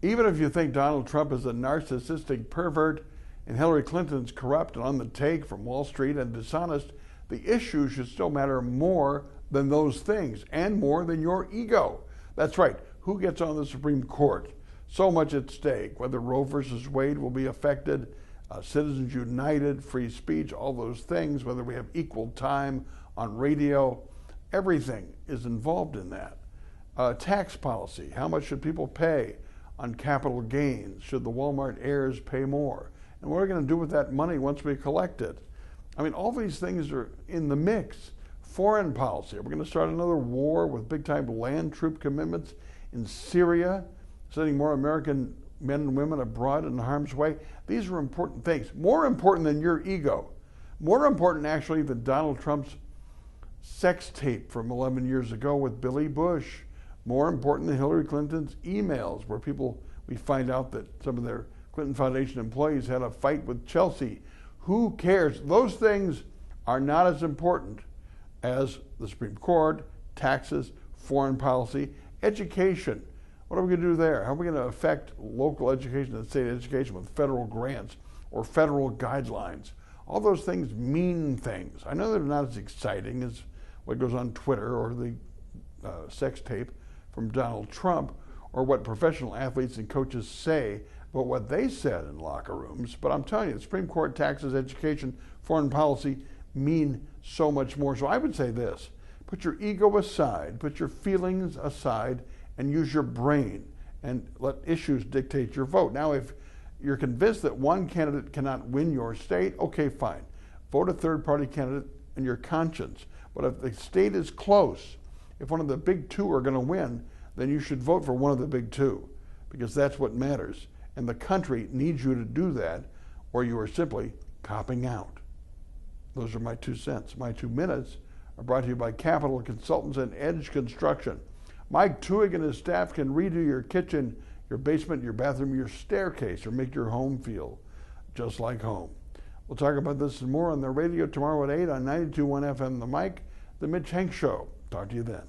Even if you think Donald Trump is a narcissistic pervert and Hillary Clinton's corrupt and on the take from Wall Street and dishonest, the issue should still matter more than those things and more than your ego. That's right. Who gets on the Supreme Court? So much at stake. Whether Roe versus Wade will be affected, Citizens United, free speech, all those things, whether we have equal time on radio, everything is involved in that. Tax policy. How much should people pay on capital gains? Should the Walmart heirs pay more? And what are we going to do with that money once we collect it? I mean, all these things are in the mix. Foreign policy. Are we going to start another war with big-time land troop commitments in Syria, sending more American men and women abroad in harm's way? These are important things. More important than your ego. More important, actually, than Donald Trump's sex tape from 11 years ago with Billy Bush. More important than Hillary Clinton's emails, where we find out that some of their Clinton Foundation employees had a fight with Chelsea. Who cares? Those things are not as important as the Supreme Court, taxes, foreign policy, education. What are we going to do there? How are we going to affect local education and state education with federal grants or federal guidelines? All those things mean things. I know they're not as exciting as what goes on Twitter or the sex tape from Donald Trump or what professional athletes and coaches say about what they said in locker rooms. But I'm telling you, the Supreme Court, taxes, education, foreign policy mean so much more. So I would say this: put your ego aside, put your feelings aside, and use your brain and let issues dictate your vote. Now, if you're convinced that one candidate cannot win your state, okay, fine. Vote a third-party candidate in your conscience. But if the state is close, if one of the big two are going to win, then you should vote for one of the big two, because that's what matters. And the country needs you to do that, or you are simply copping out. Those are my 2 cents. My 2 minutes are brought to you by Capital Consultants and Edge Construction. Mike Tuig and his staff can redo your kitchen, your basement, your bathroom, your staircase, or make your home feel just like home. We'll talk about this and more on the radio tomorrow at 8 on 92.1 FM The Mike, The Mitch Henck Show. Talk to you then.